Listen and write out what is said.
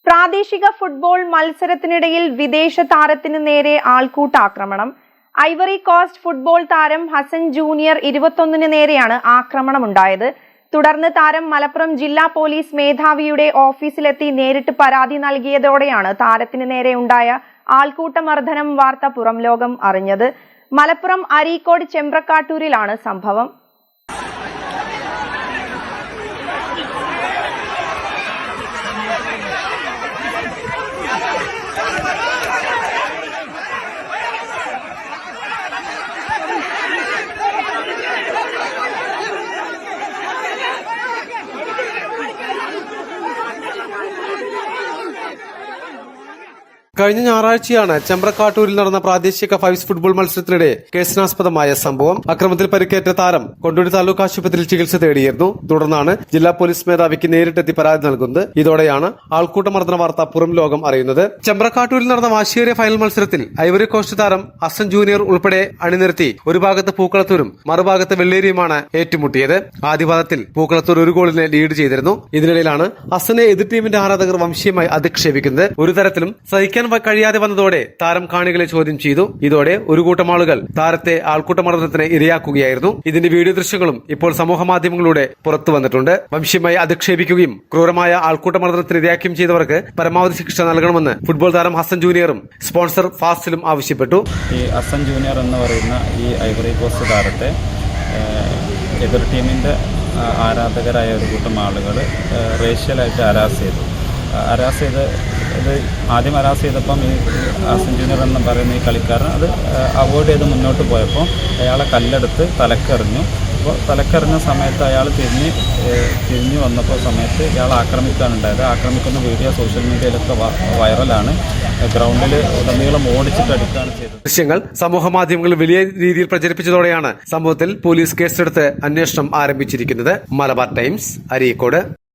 പ്രാദേശിക ഫുട്ബോൾ മത്സരത്തിനിടയിൽ വിദേശ താരത്തിന് നേരെ ആൾക്കൂട്ടാക്രമണം. ഐവറി കോസ്റ്റ് ഫുട്ബോൾ താരം ഹസൻ ജൂനിയർ 21 നേരെയാണ് ആക്രമണമുണ്ടായത്. തുടർന്ന് താരം മലപ്പുറം ജില്ലാ പോലീസ് മേധാവിയുടെ ഓഫീസിലെത്തി നേരിട്ട് പരാതി നൽകിയതോടെയാണ് താരത്തിന് നേരെ ഉണ്ടായ ആൾക്കൂട്ടമർദ്ദനം വാർത്ത പുറം ലോകം അറിഞ്ഞത്. മലപ്പുറം അരീക്കോട് ചെമ്പ്രക്കാട്ടൂരിലാണ് സംഭവം. കഴിഞ്ഞ ഞായറാഴ്ചയാണ് ചെമ്പ്രക്കാട്ടൂരിൽ നടന്ന പ്രാദേശിക ഫൈവ്സ് ഫുട്ബോൾ മത്സരത്തിനിടെ കേസിനാസ്പദമായ സംഭവം. അക്രമത്തിൽ പരിക്കേറ്റ താരം കൊണ്ടോടി താലൂക്ക് ആശുപത്രിയിൽ ചികിത്സ തേടിയിരുന്നു. തുടർന്നാണ് ജില്ലാ പോലീസ് മേധാവിക്ക് നേരിട്ടെത്തി പരാതി നൽകുന്നത്. ഇതോടെയാണ് ആൾക്കൂട്ടമർദ്ദന വാർത്ത പുറം ലോകം അറിയുന്നത്. ചെമ്പ്രക്കാട്ടൂരിൽ നടന്ന വാശിയേറിയ ഫൈനൽ മത്സരത്തിൽ ഐവറി കോസ്റ്റ് താരം ഹസൻ ജൂനിയർ ഉൾപ്പെടെ അണിനിരത്തി ഒരു ഭാഗത്ത് പൂക്കളത്തൂരും മറുഭാഗത്ത് വെള്ളേരിയുമാണ് ഏറ്റുമുട്ടിയത്. ആദ്യ പാദത്തിൽ പൂക്കളത്തൂർ ഒരു ഗോളിന് ലീഡ് ചെയ്തിരുന്നു. ഇതിനിടയിലാണ് ഹസനെ എതിർ ടീമിന്റെ ആരാധകർ വംശീയമായി അധിക്ഷേപിക്കുന്നത്. ഒരു തരത്തിലും സഹിക്കാൻ കഴിയാതെ വന്നതോടെ താരം കാണികളെ ചോദ്യം ചെയ്തു. ഇതോടെ ഒരു കൂട്ടം ആളുകൾ താരത്തെ ആൾക്കൂട്ടമർദ്ദനത്തിന് ഇരയാക്കുകയായിരുന്നു. ഇതിന്റെ വീഡിയോ ദൃശ്യങ്ങളും ഇപ്പോൾ സമൂഹ മാധ്യമങ്ങളിലൂടെ പുറത്തു വന്നിട്ടുണ്ട്. വംശീയമായി അധിക്ഷേപിക്കുകയും ക്രൂരമായ ആൾക്കൂട്ടമർദ്ദനത്തിന് ഇരയാക്കുകയും ചെയ്തവർക്ക് പരമാവധി ശിക്ഷ നൽകണമെന്ന് ഫുട്ബോൾ താരം ഹസൻ ജൂനിയറും സ്പോൺസർ ഫാസിലും ആവശ്യപ്പെട്ടു. ഈ ഹസൻ ജൂനിയർ എന്ന് പറയുന്ന ഈ ഐവറി കോസ്റ്റ് താരത്തെ എതിർ ടീമിന്റെ ആരാധകരായ ഒരു കൂട്ടം ആളുകൾ റേഷ്യലായിട്ട് അരാസ് ചെയ്തു. ആദ്യം അരാസ് ചെയ്തപ്പം ഈ ഹസൻ ജൂനിയർ എന്ന് പറയുന്ന ഈ കളിക്കാരൻ അത് അവോയ്ഡ് ചെയ്ത് മുന്നോട്ട് പോയപ്പോൾ അയാളെ കല്ലെടുത്ത് തലക്കെറിഞ്ഞു. അപ്പോൾ തലക്കെറിഞ്ഞ സമയത്ത് അയാൾ തിരിഞ്ഞു വന്നപ്പോൾ സമയത്ത് ഇയാൾ ആക്രമിക്കാനുണ്ടായത്. ആക്രമിക്കുന്ന വീഡിയോ സോഷ്യൽ മീഡിയയിലൊക്കെ വൈറലാണ്. ഗ്രൗണ്ടിൽ ഉടനീളം ഓടിച്ചിട്ട് അടിക്കുകയാണ് ചെയ്തത്. ദൃശ്യങ്ങൾ സമൂഹ മാധ്യമങ്ങളിൽ വലിയ രീതിയിൽ പ്രചരിപ്പിച്ചതോടെയാണ് സംഭവത്തിൽ പോലീസ് കേസെടുത്ത് അന്വേഷണം ആരംഭിച്ചിരിക്കുന്നത്. മലബാർ ടൈംസ്, അരീക്കോട്.